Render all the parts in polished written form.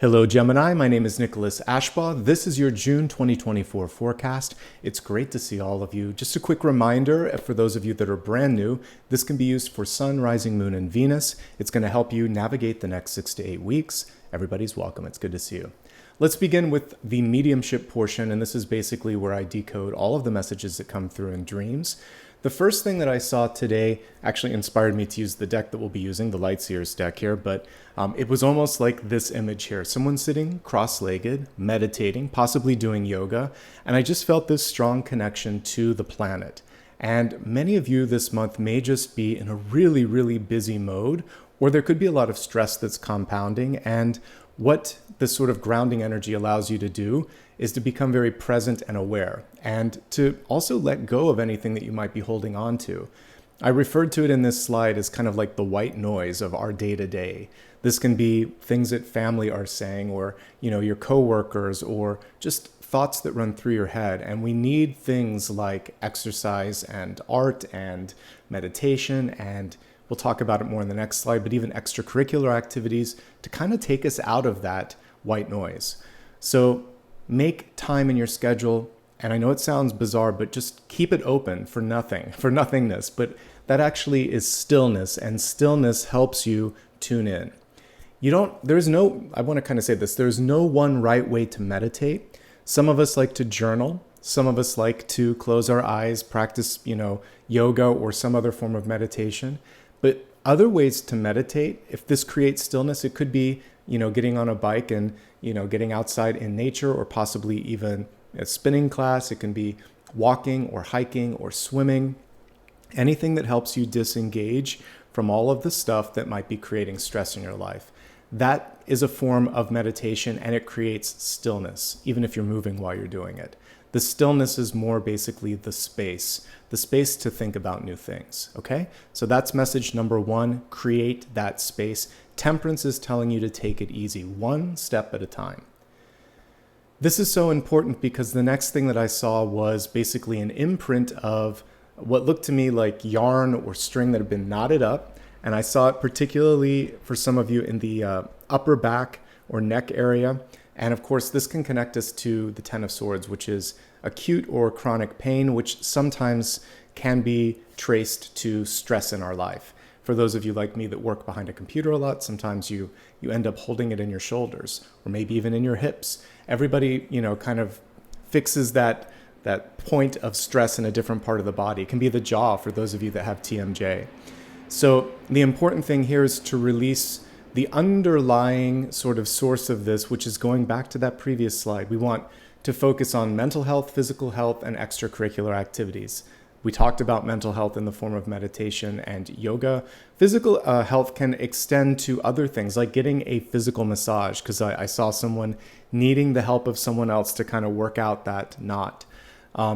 Hello, Gemini. My name is Nicholas Ashbaugh. This is your June 2024 forecast. It's great to see all of you. Just a quick reminder for those of you that are brand new, this can be used for Sun, Rising, Moon, and Venus. It's going to help you navigate the next 6 to 8 weeks. Everybody's welcome. It's good to see you. Let's begin with the mediumship portion, and this is basically where I decode all of the messages that come through in dreams. The first thing that I saw today actually inspired me to use the deck that we'll be using, the Lightseers deck here, but it was almost like this image here. Someone sitting cross-legged, meditating, possibly doing yoga, and I just felt this strong connection to the planet. And many of you this month may just be in a really, really busy mode, or there could be a lot of stress that's compounding, and what this sort of grounding energy allows you to do is to become very present and aware, and to also let go of anything that you might be holding on to. I referred to it in this slide as kind of like the white noise of our day-to-day. This can be things that family are saying, or your coworkers, or just thoughts that run through your head. And we need things like exercise and art and meditation, and we'll talk about it more in the next slide, but even extracurricular activities to kind of take us out of that white noise. So make time in your schedule. And I know it sounds bizarre, but just keep it open for nothingness. But that actually is stillness, and stillness helps you tune in. I want to kind of say this, there's no one right way to meditate. Some of us like to journal. Some of us like to close our eyes, practice, yoga or some other form of meditation. But other ways to meditate, if this creates stillness, it could be, getting on a bike and, getting outside in nature, or possibly even a spinning class. It can be walking or hiking or swimming, anything that helps you disengage from all of the stuff that might be creating stress in your life. That is a form of meditation, and it creates stillness, even if you're moving while you're doing it. The stillness is more basically the space to think about new things, okay? So that's message number one, create that space. Temperance is telling you to take it easy, one step at a time. This is so important because the next thing that I saw was basically an imprint of what looked to me like yarn or string that had been knotted up. And I saw it particularly for some of you in the upper back or neck area. And of course, this can connect us to the Ten of Swords, which is acute or chronic pain, which sometimes can be traced to stress in our life. For those of you like me that work behind a computer a lot, sometimes you end up holding it in your shoulders, or maybe even in your hips. Everybody, kind of fixes that point of stress in a different part of the body. It can be the jaw for those of you that have TMJ. So the important thing here is to release the underlying sort of source of this, which is going back to that previous slide. We want to focus on mental health, physical health, and extracurricular activities. We talked about mental health in the form of meditation and yoga. Physical health can extend to other things, like getting a physical massage, because I saw someone needing the help of someone else to kind of work out that knot.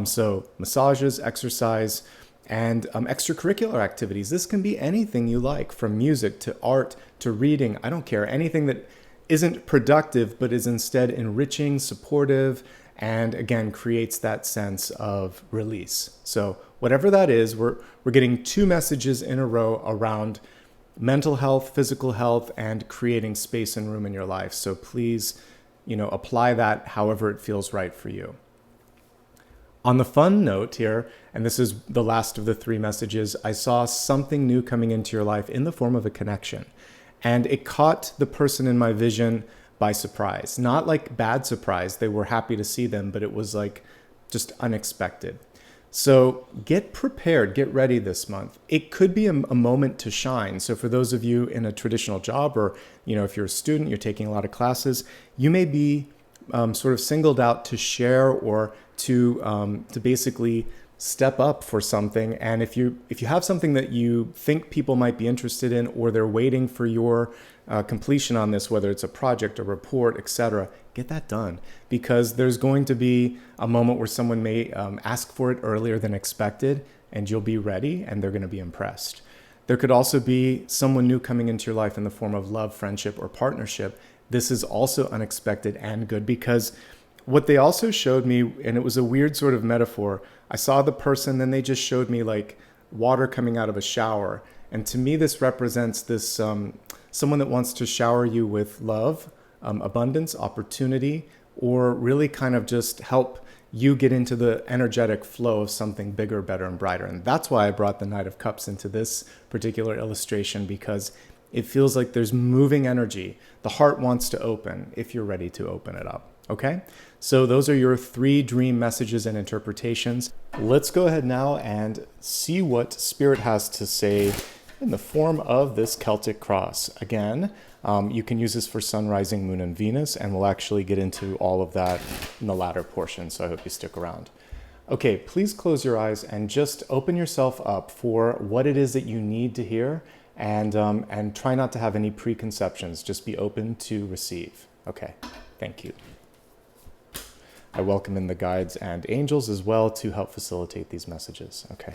So massages, exercise, and extracurricular activities. This can be anything you like, from music to art to reading. I don't care. Anything that isn't productive, but is instead enriching, supportive, and again, creates that sense of release. So whatever that is, we're getting two messages in a row around mental health, physical health, and creating space and room in your life. So please, apply that however it feels right for you. On the fun note here, and this is the last of the three messages, I saw something new coming into your life in the form of a connection. And it caught the person in my vision by surprise. Not like bad surprise. They were happy to see them, but it was like just unexpected. So get prepared, get ready this month. It could be a moment to shine. So for those of you in a traditional job, or if you're a student, you're taking a lot of classes, you may be sort of singled out to share or to basically step up for something. And if you have something that you think people might be interested in, or they're waiting for your completion on this, whether it's a project, a report, etc., get that done, because there's going to be a moment where someone may ask for it earlier than expected, and you'll be ready, and they're going to be impressed. There could also be someone new coming into your life in the form of love, friendship, or partnership. This is also unexpected and good, because what they also showed me, and it was a weird sort of metaphor, I saw the person, then they just showed me like water coming out of a shower. And to me, this represents this someone that wants to shower you with love, abundance, opportunity, or really kind of just help you get into the energetic flow of something bigger, better, and brighter. And that's why I brought the Knight of Cups into this particular illustration, because it feels like there's moving energy. The heart wants to open if you're ready to open it up. Okay? So those are your 3 dream messages and interpretations. Let's go ahead now and see what Spirit has to say in the form of this Celtic Cross. Again, you can use this for Sun, Rising, Moon, and Venus, and we'll actually get into all of that in the latter portion, so I hope you stick around. Okay, please close your eyes and just open yourself up for what it is that you need to hear, and try not to have any preconceptions. Just be open to receive. Okay, thank you. I welcome in the guides and angels as well to help facilitate these messages. Okay.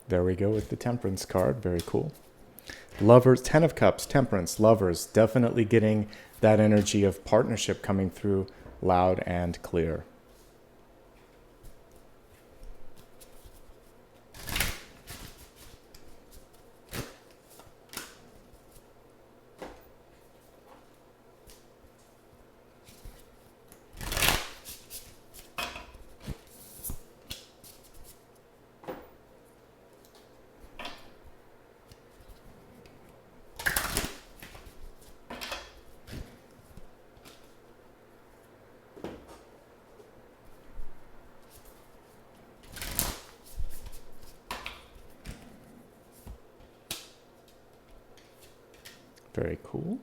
There we go with the Temperance card. Very cool. Lovers, 10 of Cups, Temperance, Lovers, definitely getting that energy of partnership coming through loud and clear. Very cool.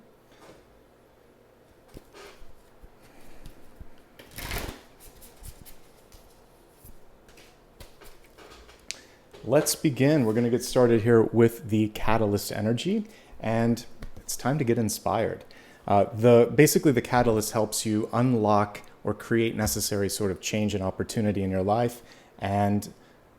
Let's begin. We're going to get started here with the catalyst energy, and it's time to get inspired. Basically, the catalyst helps you unlock or create necessary sort of change and opportunity in your life. And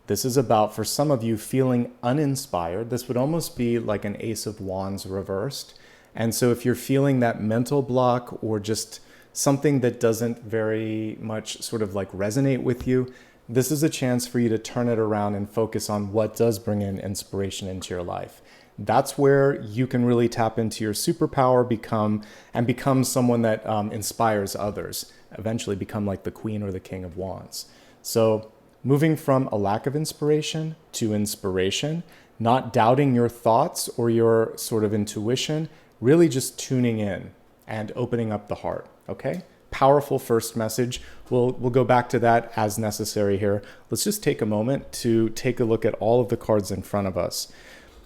this is about, for some of you, feeling uninspired. This would almost be like an Ace of Wands reversed. And so if you're feeling that mental block or just something that doesn't very much sort of like resonate with you, this is a chance for you to turn it around and focus on what does bring in inspiration into your life. That's where you can really tap into your superpower, become someone that inspires others, eventually become like the Queen or the King of Wands. So moving from a lack of inspiration to inspiration, not doubting your thoughts or your sort of intuition, really just tuning in and opening up the heart, okay? Powerful first message. We'll go back to that as necessary here. Let's just take a moment to take a look at all of the cards in front of us.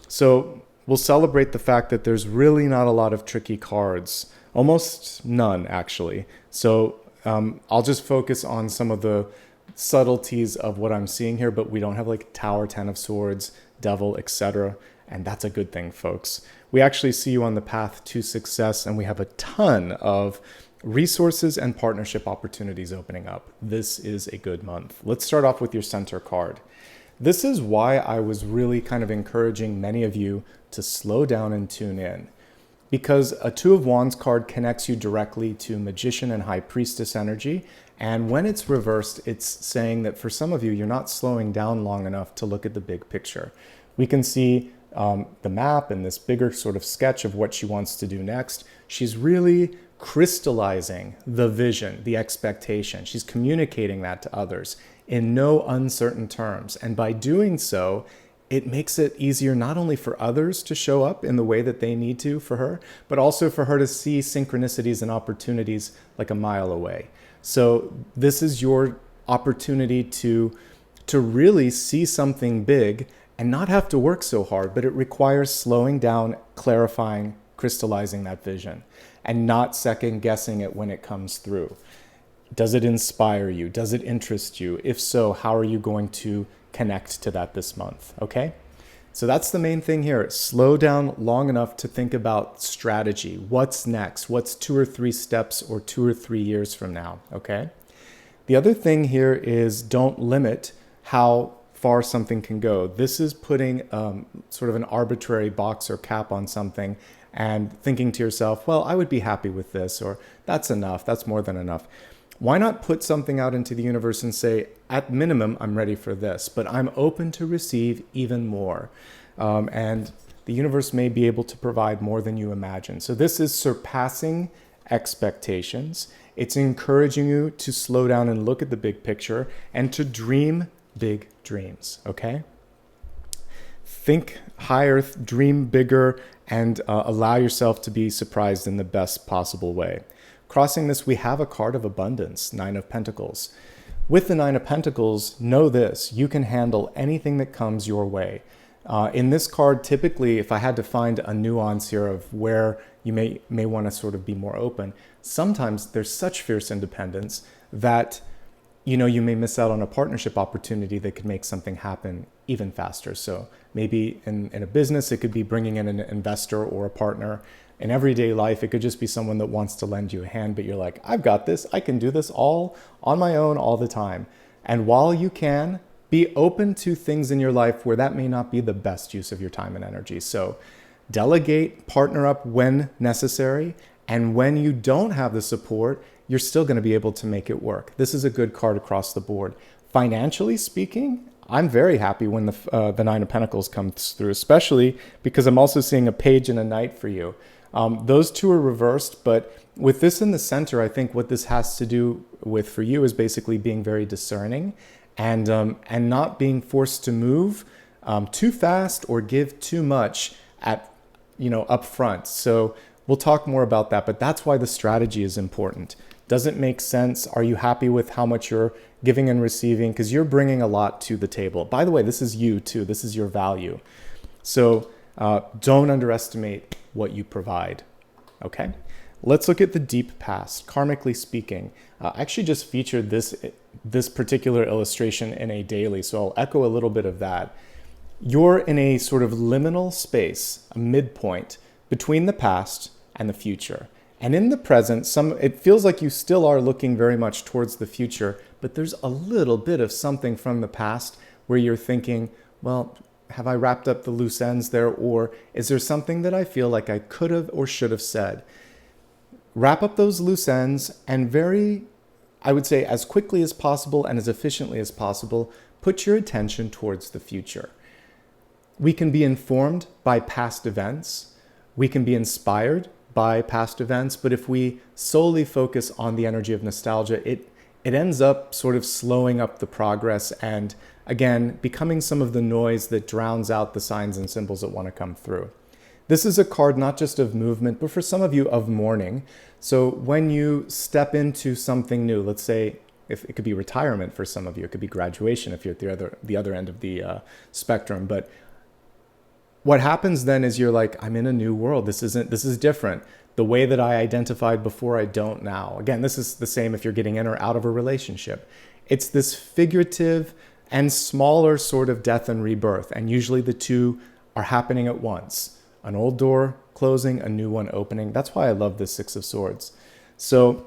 So we'll celebrate the fact that there's really not a lot of tricky cards, almost none actually. So I'll just focus on some of the subtleties of what I'm seeing here, but we don't have like Tower, 10 of Swords, Devil, etc. And that's a good thing, folks. We actually see you on the path to success, and we have a ton of resources and partnership opportunities opening up. This is a good month. Let's start off with your center card. This is why I was really kind of encouraging many of you to slow down and tune in, because a 2 of Wands card connects you directly to Magician and High Priestess energy. And when it's reversed, it's saying that for some of you, you're not slowing down long enough to look at the big picture. We can see the map and this bigger sort of sketch of what she wants to do next. She's really crystallizing the vision, the expectation. She's communicating that to others in no uncertain terms. And by doing so, it makes it easier not only for others to show up in the way that they need to for her, but also for her to see synchronicities and opportunities like a mile away. So this is your opportunity to really see something big and not have to work so hard, but it requires slowing down, clarifying, crystallizing that vision, and not second guessing it when it comes through. Does it inspire you? Does it interest you? If so, how are you going to connect to that this month? Okay? So that's the main thing here. Slow down long enough to think about strategy. What's next? What's 2 or 3 steps or 2 or 3 years from now? Okay? The other thing here is don't limit how far something can go. This is putting sort of an arbitrary box or cap on something and thinking to yourself, well, I would be happy with this, or that's enough, that's more than enough. Why not put something out into the universe and say, at minimum, I'm ready for this, but I'm open to receive even more. And the universe may be able to provide more than you imagine. So this is surpassing expectations. It's encouraging you to slow down and look at the big picture and to dream big dreams, okay? Think higher, dream bigger, and allow yourself to be surprised in the best possible way. Crossing this, we have a card of abundance, Nine of Pentacles. With the Nine of Pentacles, know this, you can handle anything that comes your way. In this card, typically, if I had to find a nuance here of where you may want to sort of be more open, sometimes there's such fierce independence that you may miss out on a partnership opportunity that could make something happen even faster. So maybe in a business, it could be bringing in an investor or a partner. In everyday life, it could just be someone that wants to lend you a hand, but you're like, I've got this. I can do this all on my own all the time. And while you can, be open to things in your life where that may not be the best use of your time and energy. So delegate, partner up when necessary. And when you don't have the support, you're still going to be able to make it work. This is a good card across the board. Financially speaking, I'm very happy when the Nine of Pentacles comes through, especially because I'm also seeing a Page and a Knight for you. Those two are reversed, but with this in the center, I think what this has to do with for you is basically being very discerning and not being forced to move too fast or give too much up front. So we'll talk more about that, but that's why the strategy is important. Does it make sense? Are you happy with how much you're giving and receiving? Because you're bringing a lot to the table. By the way, this is you too. This is your value. So don't underestimate what you provide. Okay? Let's look at the deep past. Karmically speaking, I actually just featured this particular illustration in a daily, so I'll echo a little bit of that. You're in a sort of liminal space, a midpoint between the past and the future. And in the present, it feels like you still are looking very much towards the future, but there's a little bit of something from the past where you're thinking, well, have I wrapped up the loose ends there? Or is there something that I feel like I could have or should have said? Wrap up those loose ends and I would say as quickly as possible and as efficiently as possible, put your attention towards the future. We can be informed by past events. We can be inspired by past events, but if we solely focus on the energy of nostalgia, it ends up sort of slowing up the progress and, again, becoming some of the noise that drowns out the signs and symbols that want to come through. This is a card not just of movement, but for some of you of mourning. So when you step into something new, let's say if it could be retirement for some of you, it could be graduation if you're at the other end of the spectrum, but what happens then is you're like, I'm in a new world. This is different. The way that I identified before, I don't now. Again, this is the same if you're getting in or out of a relationship. It's this figurative and smaller sort of death and rebirth. And usually the two are happening at once. An old door closing, a new one opening. That's why I love this Six of Swords. So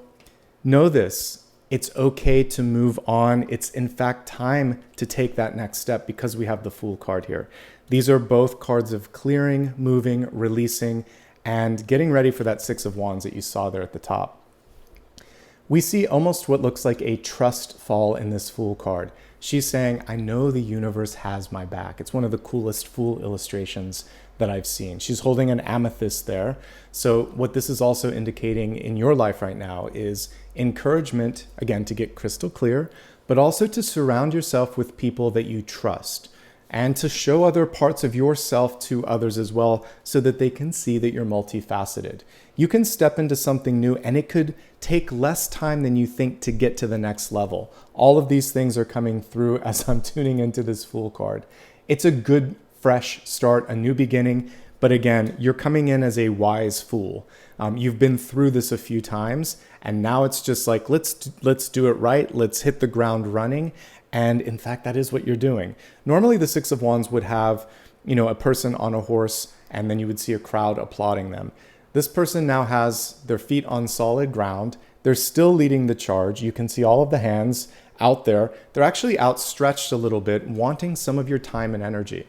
know this. It's okay to move on. It's in fact time to take that next step because we have the Fool card here. These are both cards of clearing, moving, releasing, and getting ready for that Six of Wands that you saw there at the top. We see almost what looks like a trust fall in this Fool card. She's saying, I know the universe has my back. It's one of the coolest Fool illustrations that I've seen. She's holding an amethyst there. So what this is also indicating in your life right now is encouragement, again, to get crystal clear, but also to surround yourself with people that you trust and to show other parts of yourself to others as well so that they can see that you're multifaceted. You can step into something new and it could take less time than you think to get to the next level. All of these things are coming through as I'm tuning into this Fool card. It's a good fresh start, a new beginning. But again, you're coming in as a wise fool. You've been through this a few times and now it's just like, let's do it right. Let's hit the ground running. And in fact, that is what you're doing. Normally the Six of Wands would have, a person on a horse and then you would see a crowd applauding them. This person now has their feet on solid ground. They're still leading the charge. You can see all of the hands out there. They're actually outstretched a little bit, wanting some of your time and energy.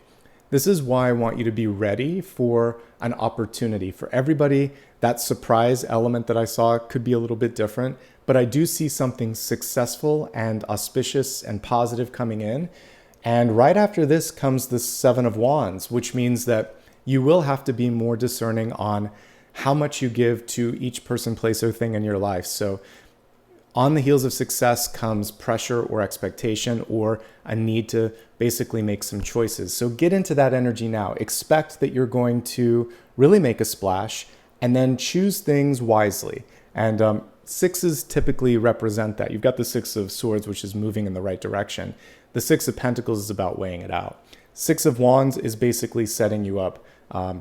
This is why I want you to be ready for an opportunity. For everybody, that surprise element that I saw could be a little bit different, but I do see something successful and auspicious and positive coming in. And right after this comes the Seven of Wands, which means that you will have to be more discerning on how much you give to each person, place, or thing in your life. So on the heels of success comes pressure or expectation or a need to basically make some choices. So get into that energy now. Expect that you're going to really make a splash and then choose things wisely. And sixes typically represent that. You've got the Six of Swords, which is moving in the right direction. The Six of Pentacles is about weighing it out. Six of Wands is basically setting you up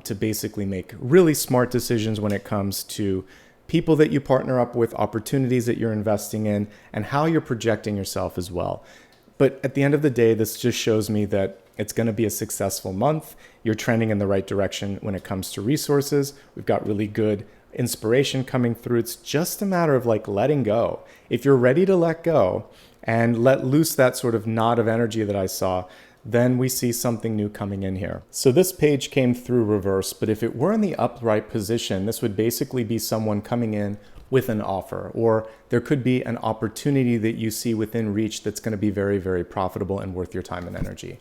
to basically make really smart decisions when it comes to people that you partner up with, opportunities that you're investing in, and how you're projecting yourself as well. But at the end of the day, this just shows me that it's going to be a successful month. You're trending in the right direction when it comes to resources. We've got really good inspiration coming through. It's just a matter of like letting go. If you're ready to let go and let loose that sort of knot of energy that I saw, then we see something new coming in here. So this page came through reverse, but if it were in the upright position, this would basically be someone coming in with an offer, or there could be an opportunity that you see within reach that's going to be very, very profitable and worth your time and energy.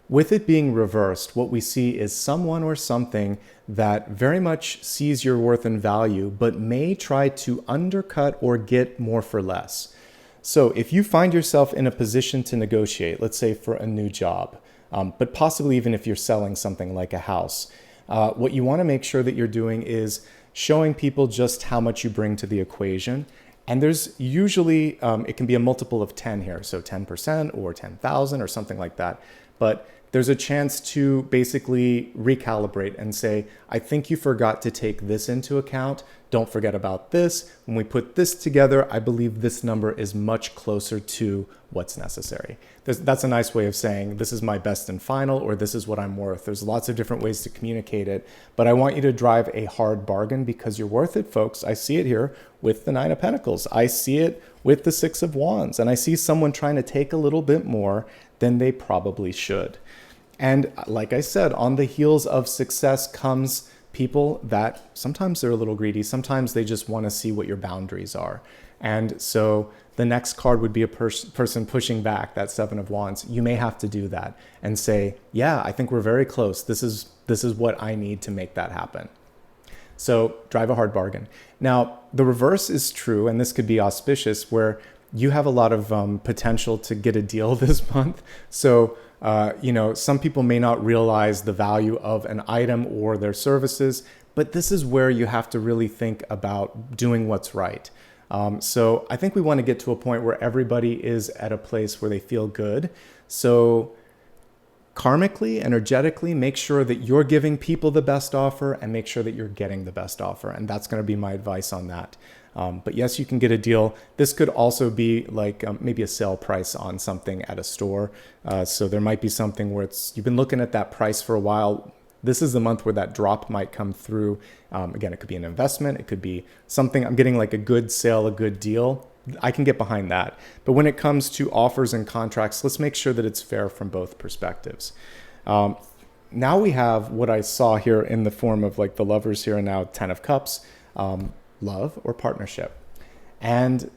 With it being reversed, what we see is someone or something that very much sees your worth and value, but may try to undercut or get more for less. So if you find yourself in a position to negotiate, let's say for a new job, but possibly even if you're selling something like a house, what you want to make sure that you're doing is showing people just how much you bring to the equation. And there's usually, it can be a multiple of 10 here, so 10% or 10,000 or something like that. But there's a chance to basically recalibrate and say, I think you forgot to take this into account. Don't forget about this. When we put this together, I believe this number is much closer to what's necessary. That's a nice way of saying this is my best and final, or this is what I'm worth. There's lots of different ways to communicate it, but I want you to drive a hard bargain because you're worth it, folks. I see it here with the Nine of Pentacles. I see it with the Six of Wands, and I see someone trying to take a little bit more than they probably should. And like I said, on the heels of success comes people that sometimes they're a little greedy. Sometimes they just want to see what your boundaries are. And so the next card would be a person pushing back, that Seven of Wands. You may have to do that and say, yeah, I think we're very close. This is what I need to make that happen. So drive a hard bargain. Now, the reverse is true, and this could be auspicious, where you have a lot of potential to get a deal this month. So some people may not realize the value of an item or their services, but this is where you have to really think about doing what's right. So I think we want to get to a point where everybody is at a place where they feel good. So karmically, energetically, make sure that you're giving people the best offer and make sure that you're getting the best offer. And that's going to be my advice on that. But yes, you can get a deal. This could also be like maybe a sale price on something at a store. So there might be something where you've been looking at that price for a while. This is the month where that drop might come through. Again, it could be an investment. It could be something, I'm getting like a good sale, a good deal. I can get behind that. But when it comes to offers and contracts, let's make sure that it's fair from both perspectives. Now we have what I saw here in the form of like the Lovers here and now Ten of Cups. Love or partnership. And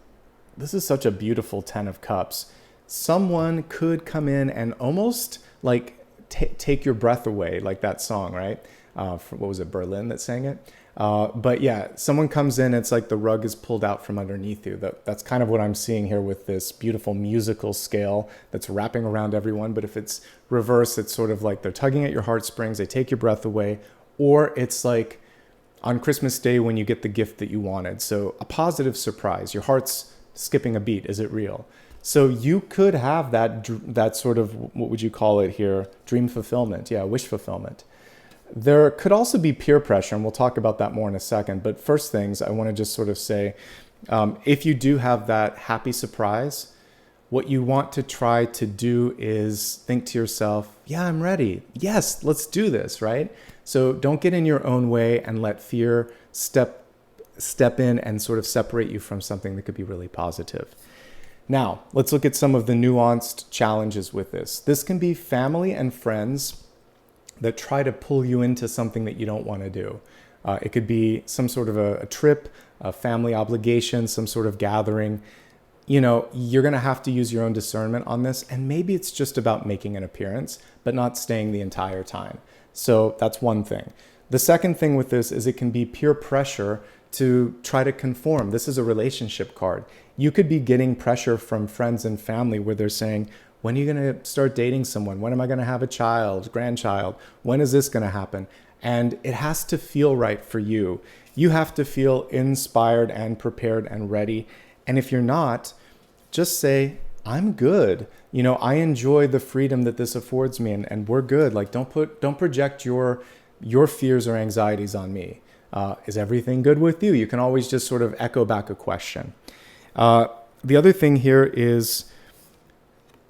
this is such a beautiful Ten of Cups. Someone could come in and almost like take your breath away, like that song, right? What was it, Berlin that sang it? But yeah, someone comes in, it's like the rug is pulled out from underneath you. That's kind of what I'm seeing here with this beautiful musical scale that's wrapping around everyone. But if it's reverse, it's sort of like they're tugging at your heartstrings, they take your breath away, or it's like on Christmas Day when you get the gift that you wanted. So a positive surprise, your heart's skipping a beat. Is it real? So you could have that sort of, what would you call it here? Dream fulfillment. Yeah, wish fulfillment. There could also be peer pressure, and we'll talk about that more in a second. But first things, I want to just sort of say, if you do have that happy surprise, what you want to try to do is think to yourself, yeah, I'm ready. Yes, let's do this, right? So don't get in your own way and let fear step in and sort of separate you from something that could be really positive. Now, let's look at some of the nuanced challenges with this. This can be family and friends that try to pull you into something that you don't want to do. It could be some sort of a trip, a family obligation, some sort of gathering. You know, you're going to have to use your own discernment on this. And maybe it's just about making an appearance, but not staying the entire time. So that's one thing. The second thing with this is it can be peer pressure to try to conform. This is a relationship card. You could be getting pressure from friends and family where they're saying, when are you going to start dating someone? When am I going to have a child, grandchild? When is this going to happen? And it has to feel right for you. You have to feel inspired and prepared and ready. And if you're not, just say, I'm good. You know, I enjoy the freedom that this affords me, and we're good. Like, don't project your fears or anxieties on me. Is everything good with you? You can always just sort of echo back a question. The other thing here is,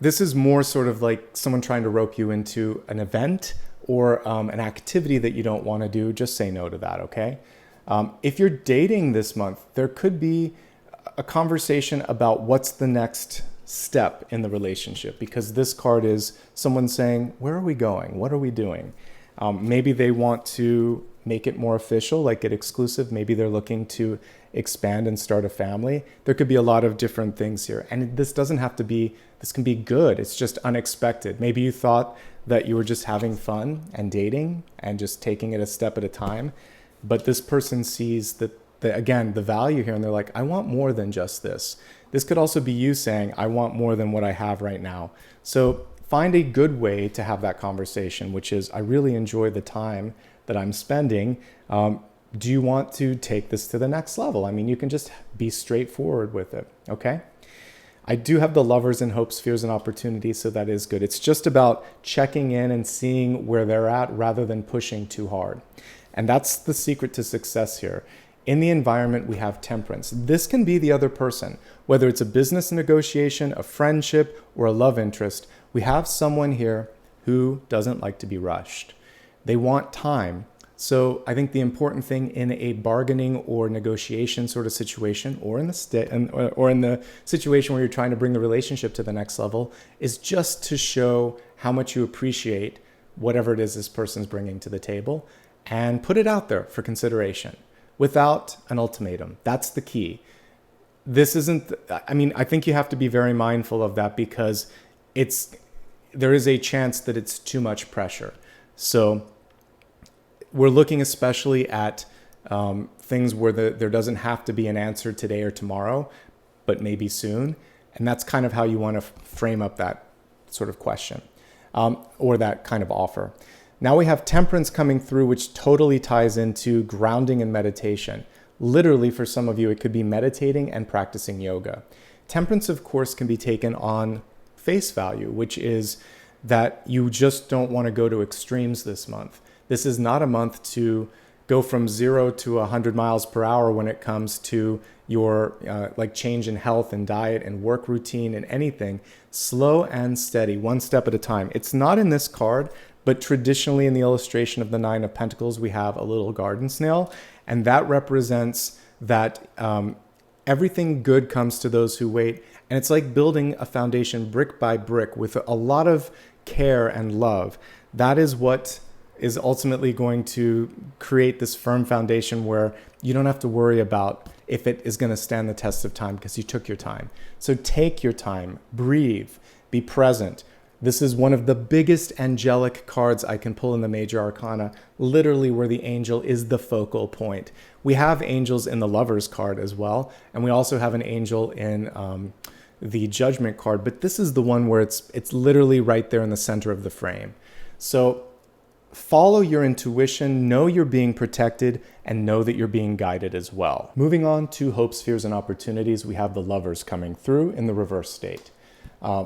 this is more sort of like someone trying to rope you into an event or an activity that you don't want to do. Just say no to that, okay? If you're dating this month, there could be a conversation about what's the next step in the relationship, because this card is someone saying, where are we going? What are we doing? Maybe they want to make it more official, like get exclusive. Maybe they're looking to expand and start a family. There could be a lot of different things here. And this doesn't have to be, this can be good. It's just unexpected. Maybe you thought that you were just having fun and dating and just taking it a step at a time. But this person sees that, again, the value here, and they're like, I want more than just this. This could also be you saying, I want more than what I have right now. So find a good way to have that conversation, which is, I really enjoy the time that I'm spending. Do you want to take this to the next level? I mean, you can just be straightforward with it, okay? I do have the Lovers in hopes, fears, and opportunities, so that is good. It's just about checking in and seeing where they're at rather than pushing too hard. And that's the secret to success here. In the environment, we have temperance. This can be the other person, whether it's a business negotiation, a friendship, or a love interest. We have someone here who doesn't like to be rushed. They want time. So I think the important thing in a bargaining or negotiation sort of situation, or in the situation where you're trying to bring the relationship to the next level, is just to show how much you appreciate whatever it is this person's bringing to the table, and put it out there for consideration without an ultimatum. That's the key. This isn't, I mean, I think you have to be very mindful of that, because there is a chance that it's too much pressure. So we're looking especially at things where there doesn't have to be an answer today or tomorrow, but maybe soon. And that's kind of how you want to frame up that sort of question or that kind of offer. Now we have temperance coming through, which totally ties into grounding and meditation. Literally, for some of you, it could be meditating and practicing yoga. Temperance, of course, can be taken on face value, which is that you just don't want to go to extremes this month. This is not a month to go from 0 to 100 miles per hour when it comes to your like change in health and diet and work routine and anything. Slow and steady, one step at a time. It's not in this card, but traditionally in the illustration of the Nine of Pentacles, we have a little garden snail, and that represents that everything good comes to those who wait. And it's like building a foundation brick by brick with a lot of care and love. That is what is ultimately going to create this firm foundation where you don't have to worry about if it is going to stand the test of time, because you took your time. So take your time, breathe, be present. This is one of the biggest angelic cards I can pull in the major arcana, literally where the angel is the focal point. We have angels in the Lovers card as well, and we also have an angel in the Judgment card, but this is the one where it's literally right there in the center of the frame. So follow your intuition, know you're being protected, and know that you're being guided as well. Moving on to hopes, fears, and opportunities, we have the Lovers coming through in the reverse state.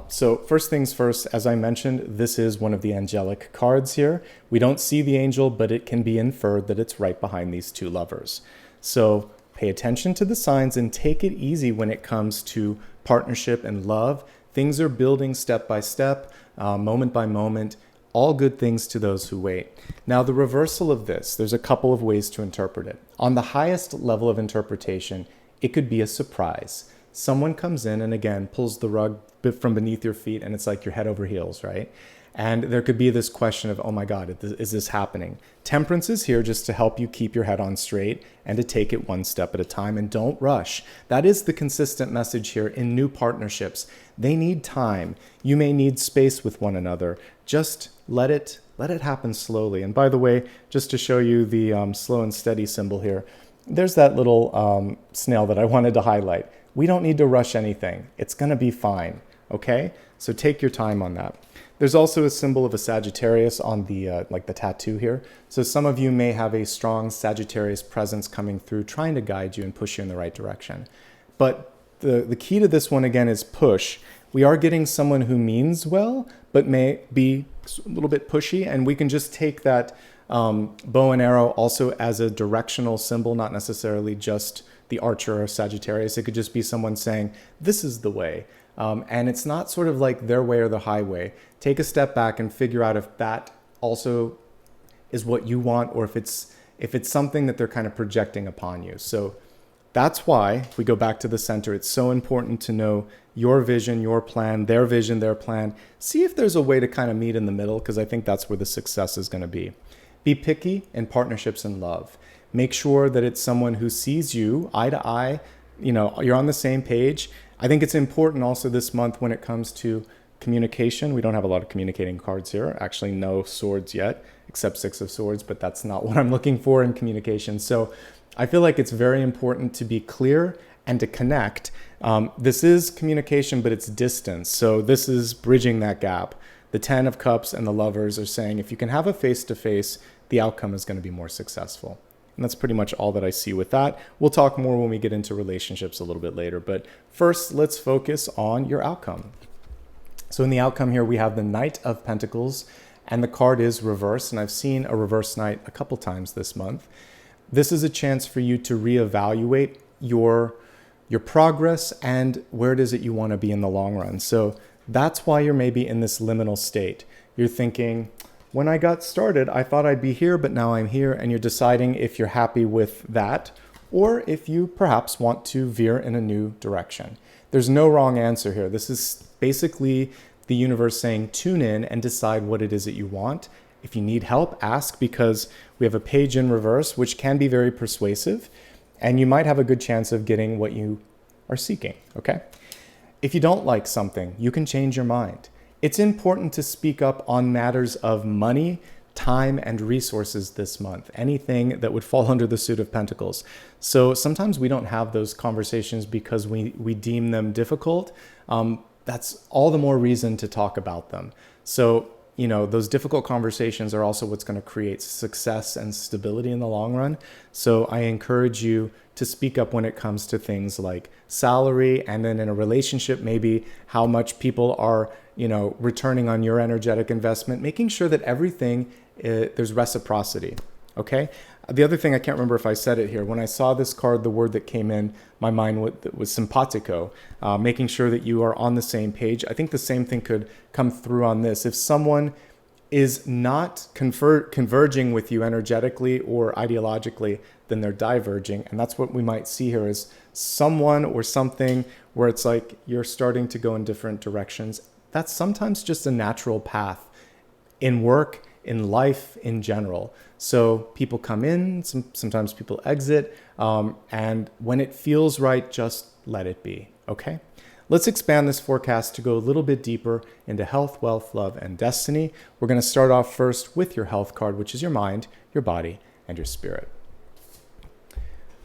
So first things first, as I mentioned, this is one of the angelic cards here. We don't see the angel, but it can be inferred that it's right behind these two lovers. So pay attention to the signs and take it easy when it comes to partnership and love. Things are building step by step, moment by moment, all good things to those who wait. Now, the reversal of this, there's a couple of ways to interpret it. On the highest level of interpretation, it could be a surprise. Someone comes in and again pulls the rug from beneath your feet, and it's like you're head over heels, right? And there could be this question of, oh my God, is this happening? Temperance is here just to help you keep your head on straight and to take it one step at a time, and don't rush. That is the consistent message here in new partnerships. They need time. You may need space with one another. Just let it happen slowly. And by the way, just to show you the slow and steady symbol here, there's that little snail that I wanted to highlight. We don't need to rush anything. It's going to be fine. Okay? So take your time on that. There's also a symbol of a Sagittarius on the like the tattoo here. So some of you may have a strong Sagittarius presence coming through, trying to guide you and push you in the right direction. But the key to this one, again, is push. We are getting someone who means well, but may be a little bit pushy. And we can just take that bow and arrow also as a directional symbol, not necessarily just the archer or Sagittarius. It could just be someone saying, this is the way. And it's not sort of like their way or the highway. Take a step back and figure out if that also is what you want, or if it's something that they're kind of projecting upon you. So that's why, if we go back to the center, it's so important to know your vision, your plan, their vision, their plan. See if there's a way to kind of meet in the middle, because I think that's where the success is going to be. Be picky in partnerships and love. Make sure that it's someone who sees you eye to eye. You're on the same page. I think it's important also this month when it comes to communication. We don't have a lot of communicating cards here. Actually, no swords yet, except 6 of Swords, but that's not what I'm looking for in communication. So I feel like it's very important to be clear and to connect. This is communication, but it's distance. So this is bridging that gap. The 10 of Cups and the Lovers are saying if you can have a face-to-face, the outcome is going to be more successful. And that's pretty much all that I see with that. We'll talk more when we get into relationships a little bit later. But first, let's focus on your outcome. So in the outcome here, we have the Knight of Pentacles, and the card is reversed. And I've seen a reverse knight a couple times this month. This is a chance for you to reevaluate your progress and where it is that you want to be in the long run. So that's why you're maybe in this liminal state. You're thinking, when I got started, I thought I'd be here, but now I'm here. And you're deciding if you're happy with that, or if you perhaps want to veer in a new direction. There's no wrong answer here. This is basically the universe saying, tune in and decide what it is that you want. If you need help, ask, because we have a page in reverse, which can be very persuasive, and you might have a good chance of getting what you are seeking, okay? If you don't like something, you can change your mind. It's important to speak up on matters of money, time, and resources this month. Anything that would fall under the suit of Pentacles. So sometimes we don't have those conversations because we deem them difficult. That's all the more reason to talk about them. So, those difficult conversations are also what's going to create success and stability in the long run. So I encourage you to speak up when it comes to things like salary, and then in a relationship, maybe how much people are, returning on your energetic investment, making sure that everything, there's reciprocity. Okay. The other thing, I can't remember if I said it here. When I saw this card, the word that came in my mind was simpatico, making sure that you are on the same page. I think the same thing could come through on this. If someone is not converging with you energetically or ideologically, then they're diverging. And that's what we might see here is someone or something where it's like you're starting to go in different directions. That's sometimes just a natural path in work, in life in general. So people come in, sometimes people exit, and when it feels right, just let it be, okay? Let's expand this forecast to go a little bit deeper into health, wealth, love, and destiny. We're going to start off first with your health card, which is your mind, your body, and your spirit.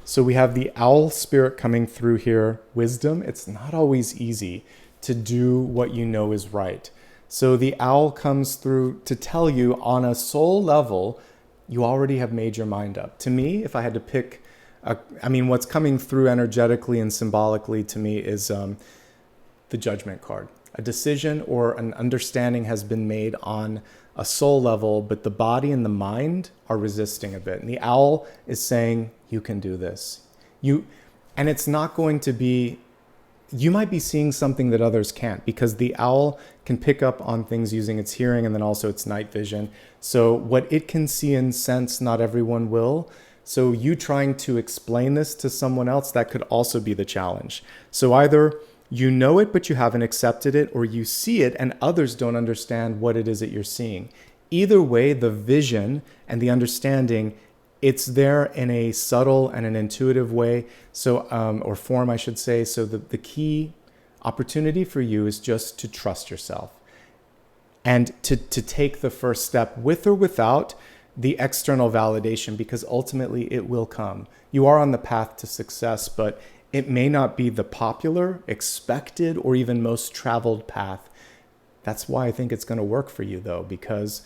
So we have the owl spirit coming through here, wisdom. It's not always easy to do what you know is right. So the owl comes through to tell you on a soul level, you already have made your mind up. To me, if I had to pick, what's coming through energetically and symbolically to me is the judgment card. A decision or an understanding has been made on a soul level, but the body and the mind are resisting a bit. And the owl is saying, you can do this. And it's not going to be, you might be seeing something that others can't, because the owl can pick up on things using its hearing and then also its night vision. So what it can see and sense, not everyone will. So you trying to explain this to someone else, that could also be the challenge. So either You know it, but you haven't accepted it, or you see it and others don't understand what it is that you're seeing. Either way, the vision and the understanding, it's there in a subtle and an intuitive way, so or form, I should say. So the key opportunity for you is just to trust yourself and to take the first step with or without the external validation, because ultimately it will come. You are on the path to success, but it may not be the popular, expected, or even most traveled path. That's why I think it's going to work for you, though, because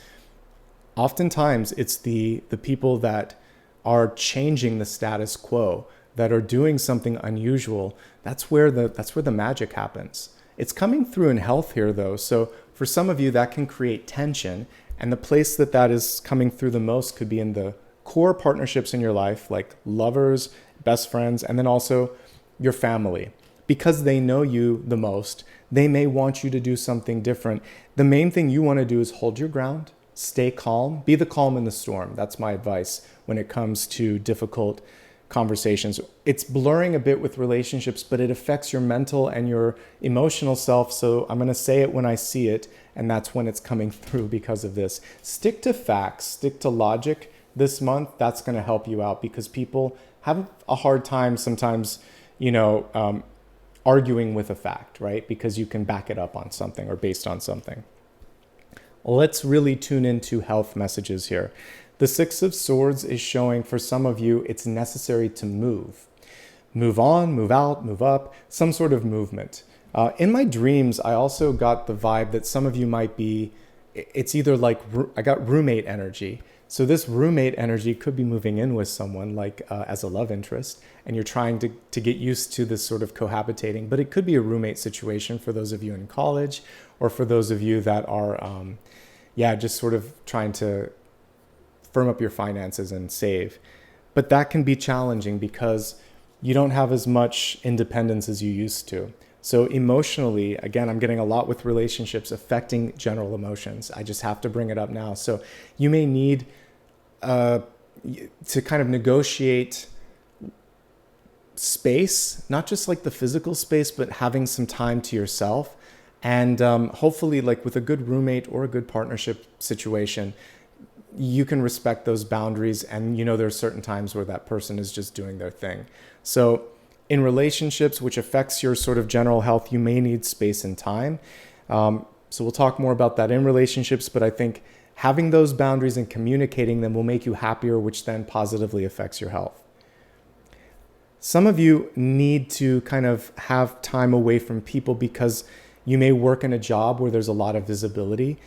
oftentimes it's the people that are changing the status quo, that are doing something unusual. That's where the magic happens. It's coming through in health here, though. So for some of you, that can create tension. And the place that is coming through the most could be in the core partnerships in your life, like lovers, best friends, and then also your family. Because they know you the most, they may want you to do something different. The main thing you want to do is hold your ground, stay calm, be the calm in the storm. That's my advice when it comes to difficult conversations. It's blurring a bit with relationships, but it affects your mental and your emotional self. So I'm going to say it when I see it, and that's when it's coming through because of this. Stick to facts, stick to logic this month. That's going to help you out, because people have a hard time sometimes, arguing with a fact, right? Because you can back it up on something or based on something. Let's really tune into health messages here. The Six of Swords is showing for some of you, it's necessary to move. Move on, move out, move up, some sort of movement. In my dreams, I also got the vibe that some of you might be, it's either like, I got roommate energy. So this roommate energy could be moving in with someone like as a love interest, and you're trying to get used to this sort of cohabitating, but it could be a roommate situation for those of you in college, or for those of you that are, just sort of trying to firm up your finances and save. But that can be challenging because you don't have as much independence as you used to. So emotionally, again, I'm getting a lot with relationships affecting general emotions. I just have to bring it up now. So you may need to kind of negotiate space, not just like the physical space, but having some time to yourself. And hopefully, like with a good roommate or a good partnership situation, you can respect those boundaries, and there are certain times where that person is just doing their thing. So in relationships, which affects your sort of general health, you may need space and time. So we'll talk more about that in relationships, but I think having those boundaries and communicating them will make you happier, which then positively affects your health. Some of you need to kind of have time away from people because you may work in a job where there's a lot of visibility.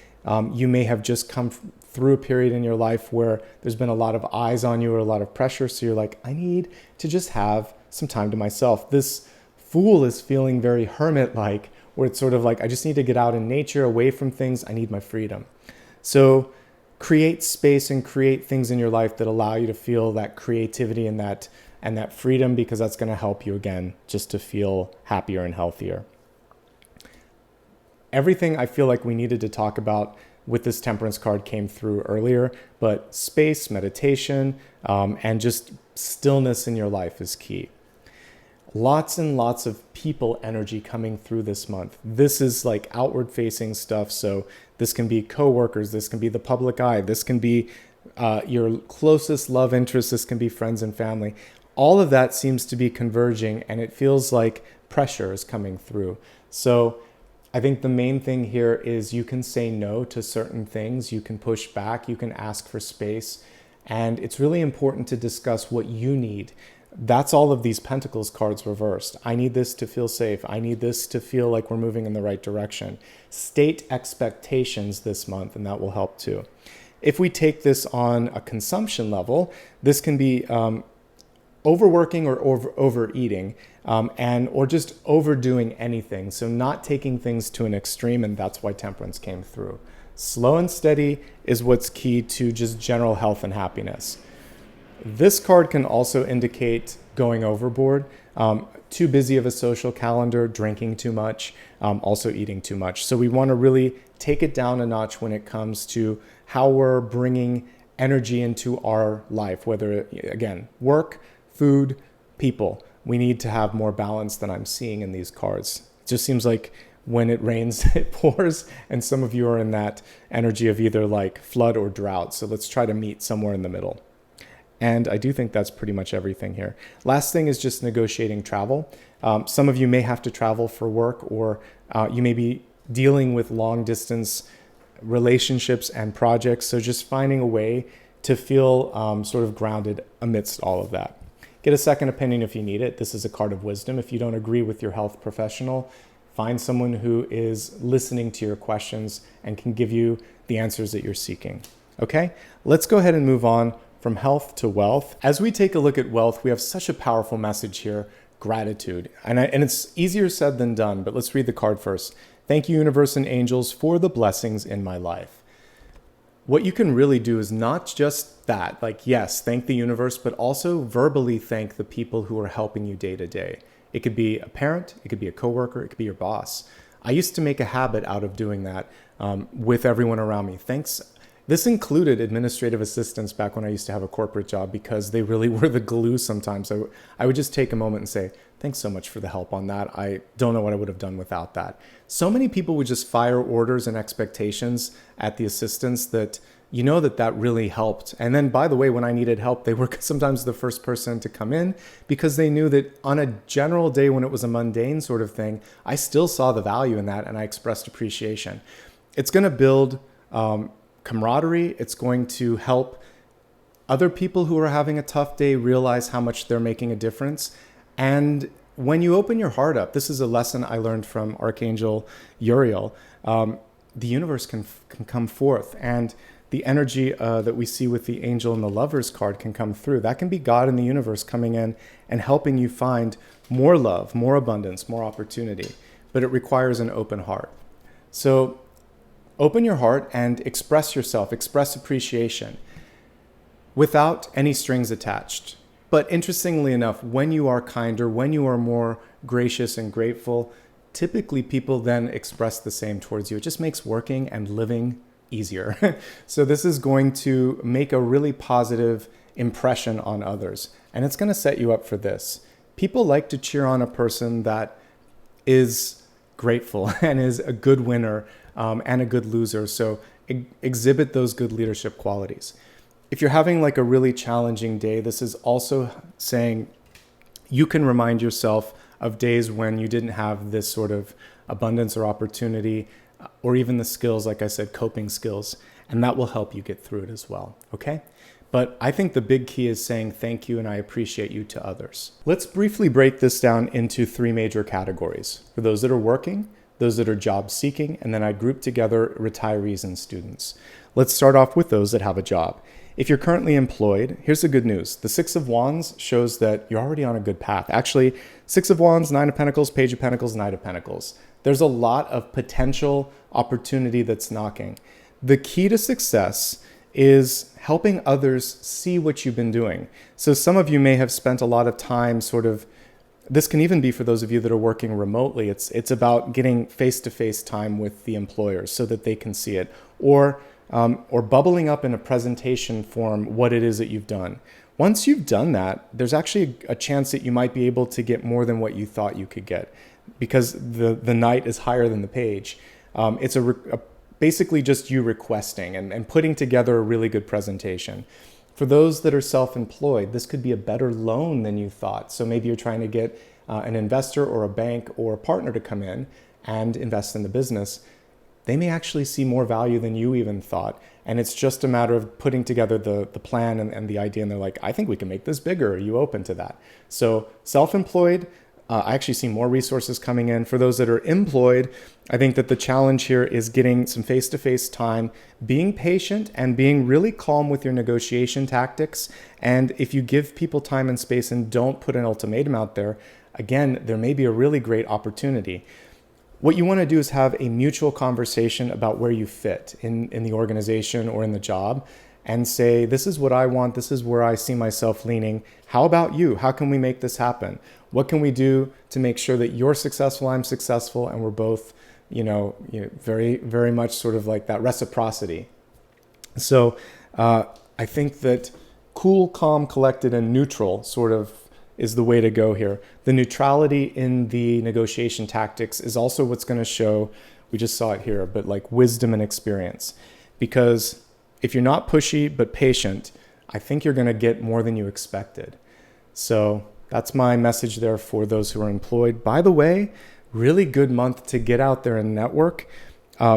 You may have just come through a period in your life where there's been a lot of eyes on you or a lot of pressure. So you're like, I need to just have some time to myself. This Fool is feeling very hermit-like, where it's sort of like, I just need to get out in nature, away from things. I need my freedom. So create space and create things in your life that allow you to feel that creativity and that freedom, because that's going to help you again just to feel happier and healthier. Everything I feel like we needed to talk about with this Temperance card came through earlier, but space, meditation, and just stillness in your life is key. Lots and lots of people energy coming through this month. This is like outward facing stuff. So this can be coworkers, this can be the public eye, this can be your closest love interest, this can be friends and family. All of that seems to be converging, and it feels like pressure is coming through. So I think the main thing here is you can say no to certain things, you can push back, you can ask for space, and it's really important to discuss what you need. That's all of these Pentacles cards reversed. I need this to feel safe. I need this to feel like we're moving in the right direction. State expectations this month, and that will help too. If we take this on a consumption level, this can be overworking or overeating, or just overdoing anything. So not taking things to an extreme, and that's why Temperance came through. Slow and steady is what's key to just general health and happiness. This card can also indicate going overboard, too busy of a social calendar, drinking too much, also eating too much. So we want to really take it down a notch when it comes to how we're bringing energy into our life, whether, again, work, food, people. We need to have more balance than I'm seeing in these cards. just seems like when it rains, it pours, and some of you are in that energy of either like flood or drought. So let's try to meet somewhere in the middle. And I do think that's pretty much everything here. Last thing is just negotiating travel. Some of you may have to travel for work, or you may be dealing with long distance relationships and projects. So just finding a way to feel sort of grounded amidst all of that. Get a second opinion if you need it. This is a card of wisdom. If you don't agree with your health professional, find someone who is listening to your questions and can give you the answers that you're seeking. Okay, let's go ahead and move on from health to wealth. As we take a look at wealth, we have such a powerful message here, gratitude. And it's easier said than done, but let's read the card first. Thank you, universe and angels, for the blessings in my life. What you can really do is not just that, like, yes, thank the universe, but also verbally thank the people who are helping you day to day. It could be a parent, it could be a coworker, it could be your boss. I used to make a habit out of doing that with everyone around me. Thanks. This included administrative assistants back when I used to have a corporate job, because they really were the glue sometimes. So I would just take a moment and say, thanks so much for the help on that. I don't know what I would have done without that. So many people would just fire orders and expectations at the assistants that you know that really helped. And then, by the way, when I needed help, they were sometimes the first person to come in, because they knew that on a general day when it was a mundane sort of thing, I still saw the value in that and I expressed appreciation. It's going to build camaraderie. It's going to help other people who are having a tough day realize how much they're making a difference. And when you open your heart up, this is a lesson I learned from Archangel Uriel, the universe can come forth, and the energy that we see with the angel and the lovers card can come through. That can be God and the universe coming in and helping you find more love, more abundance, more opportunity. But it requires an open heart. So open your heart and express yourself, express appreciation without any strings attached. But interestingly enough, when you are kinder, when you are more gracious and grateful, typically people then express the same towards you. It just makes working and living easier. So this is going to make a really positive impression on others. And it's going to set you up for this. People like to cheer on a person that is grateful and is a good winner and a good loser. So exhibit those good leadership qualities. If you're having like a really challenging day, this is also saying you can remind yourself of days when you didn't have this sort of abundance or opportunity, or even the skills, like I said, coping skills, and that will help you get through it as well, okay? But I think the big key is saying thank you and I appreciate you to others. Let's briefly break this down into three major categories. For those that are working, those that are job seeking, and then I group together retirees and students. Let's start off with those that have a job. If you're currently employed, here's the good news. The Six of Wands shows that you're already on a good path. Actually, Six of Wands, Nine of Pentacles, Page of Pentacles, Knight of Pentacles. There's a lot of potential opportunity that's knocking. The key to success is helping others see what you've been doing. So some of you may have spent a lot of time this can even be for those of you that are working remotely. It's about getting face-to-face time with the employers so that they can see it, or bubbling up in a presentation form what it is that you've done. Once you've done that, there's actually a chance that you might be able to get more than what you thought you could get, because the knight is higher than the page. It's basically just you requesting and putting together a really good presentation. For those that are self-employed, this could be a better loan than you thought. So maybe you're trying to get an investor or a bank or a partner to come in and invest in the business. They may actually see more value than you even thought. And it's just a matter of putting together the plan and the idea. And they're like, I think we can make this bigger. Are you open to that? So self-employed, I actually see more resources coming in. For those that are employed, I think that the challenge here is getting some face-to-face time, being patient and being really calm with your negotiation tactics. And if you give people time and space and don't put an ultimatum out there, again, there may be a really great opportunity. What you want to do is have a mutual conversation about where you fit in the organization or in the job, and say, this is what I want. This is where I see myself leaning. How about you? How can we make this happen? What can we do to make sure that you're successful, I'm successful, and we're both, very, very much sort of like that reciprocity. So I think that cool, calm, collected, and neutral sort of is the way to go here. The neutrality in the negotiation tactics is also what's going to show, we just saw it here, but like wisdom and experience. Because if you're not pushy but patient, I think you're going to get more than you expected. So that's my message there for those who are employed. By the way, really good month to get out there and network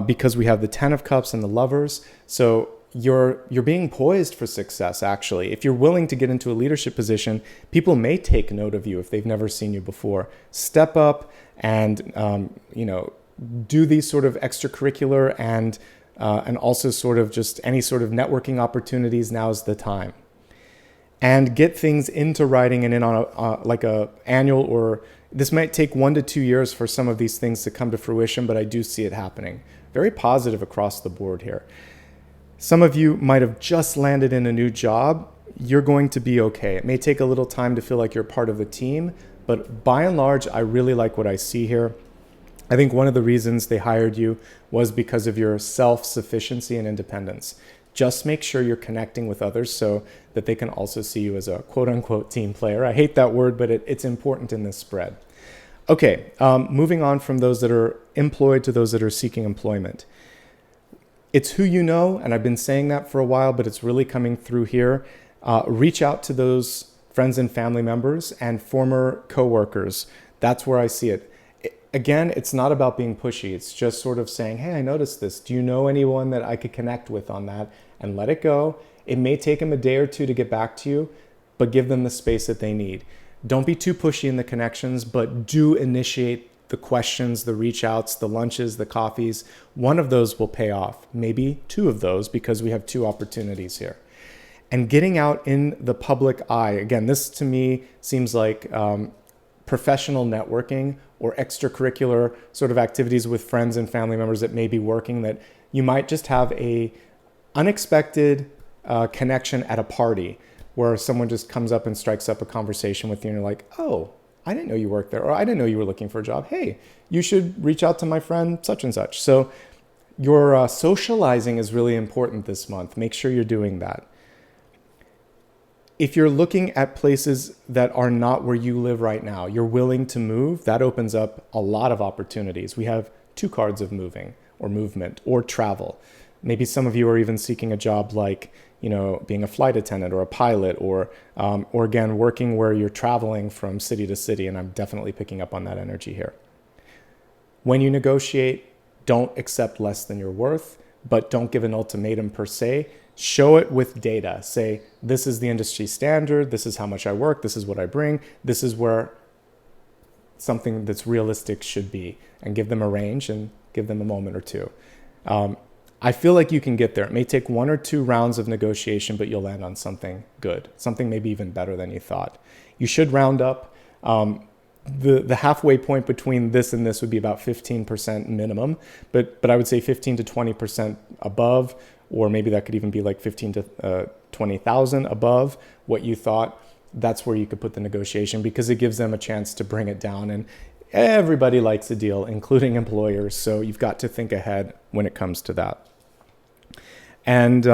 because we have the 10 of Cups and the Lovers. So you're being poised for success, actually. If you're willing to get into a leadership position, people may take note of you if they've never seen you before. Step up and, do these sort of extracurricular and also sort of just any sort of networking opportunities. Now's the time. And get things into writing and in on a annual, or this might take 1 to 2 years for some of these things to come to fruition, but I do see it happening. Very positive across the board here. Some of you might have just landed in a new job. You're going to be okay. It may take a little time to feel like you're part of the team, but by and large, I really like what I see here. I think one of the reasons they hired you was because of your self-sufficiency and independence. Just make sure you're connecting with others so that they can also see you as a quote-unquote team player. I hate that word, but it's important in this spread. Okay, moving on from those that are employed to those that are seeking employment. It's who you know, and I've been saying that for a while, but it's really coming through here. Reach out to those friends and family members and former coworkers. That's where I see it. Again, it's not about being pushy. It's just sort of saying, hey, I noticed this. Do you know anyone that I could connect with on that? And let it go. It may take them a day or two to get back to you, but give them the space that they need. Don't be too pushy in the connections, but do initiate the questions, the reach outs, the lunches, the coffees. One of those will pay off, maybe 2 of those, because we have 2 opportunities here. And getting out in the public eye, again, this to me seems like professional networking or extracurricular sort of activities with friends and family members that may be working, that you might just have a unexpected connection at a party where someone just comes up and strikes up a conversation with you and you're like, oh, I didn't know you worked there, or I didn't know you were looking for a job. Hey, you should reach out to my friend such and such. So your socializing is really important this month. Make sure you're doing that. If you're looking at places that are not where you live right now, you're willing to move, that opens up a lot of opportunities. We have 2 cards of moving or movement or travel. Maybe some of you are even seeking a job like, being a flight attendant or a pilot or again, working where you're traveling from city to city. And I'm definitely picking up on that energy here. When you negotiate, don't accept less than you're worth, but don't give an ultimatum per se. Show it with data. Say, this is the industry standard. This is how much I work. This is what I bring. This is where something that's realistic should be, and give them a range and give them a moment or two. I feel like you can get there. It may take 1 or 2 rounds of negotiation, but you'll land on something good, something maybe even better than you thought. You should round up. The halfway point between this and this would be about 15% minimum, but I would say 15 to 20% above, or maybe that could even be like 15 to 20,000 above what you thought. That's where you could put the negotiation, because it gives them a chance to bring it down. And everybody likes a deal, including employers. So you've got to think ahead when it comes to that. And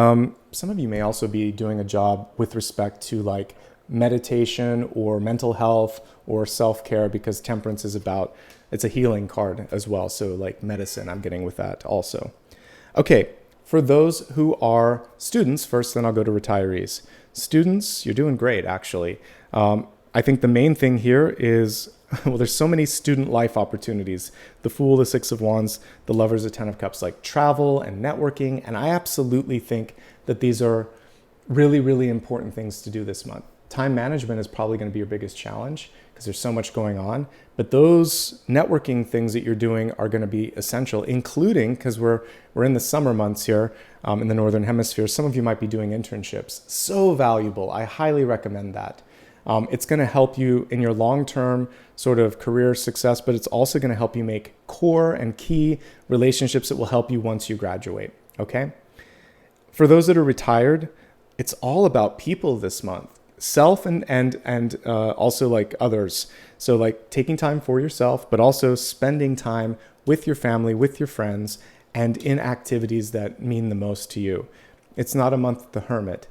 some of you may also be doing a job with respect to like meditation or mental health or self-care, because temperance is it's a healing card as well. So like medicine, I'm getting with that also. Okay, for those who are students first, then I'll go to retirees. Students, you're doing great, actually. I think the main thing here is, well, there's so many student life opportunities. The Fool, the 6 of Wands, the Lovers, the 10 of Cups, like travel and networking. And I absolutely think that these are really, really important things to do this month. Time management is probably going to be your biggest challenge because there's so much going on. But those networking things that you're doing are going to be essential, including, because we're in the summer months here in the Northern Hemisphere, some of you might be doing internships. So valuable. I highly recommend that. It's going to help you in your long-term sort of career success, but it's also going to help you make core and key relationships that will help you once you graduate, okay? For those that are retired, it's all about people this month. Self and also like others. So like taking time for yourself, but also spending time with your family, with your friends, and in activities that mean the most to you. It's not a month of the hermit.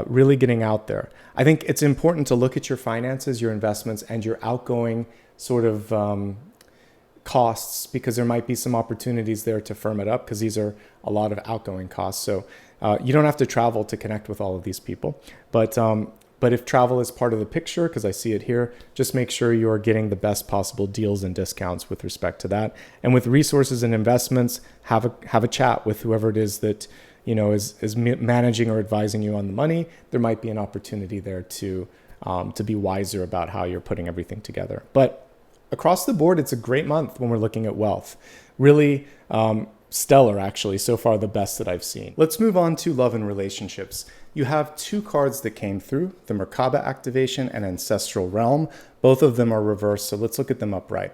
really getting out there. I think it's important to look at your finances, your investments, and your outgoing sort of costs, because there might be some opportunities there to firm it up, because these are a lot of outgoing costs. So you don't have to travel to connect with all of these people. But if travel is part of the picture, because I see it here, just make sure you're getting the best possible deals and discounts with respect to that. And with resources and investments, have a chat with whoever it is that is managing or advising you on the money. There might be an opportunity there to be wiser about how you're putting everything together. But across the board, it's a great month when we're looking at wealth. Really stellar, actually. So far, the best that I've seen. Let's move on to love and relationships. You have two cards that came through, the Merkaba activation and Ancestral Realm. Both of them are reversed, so let's look at them upright.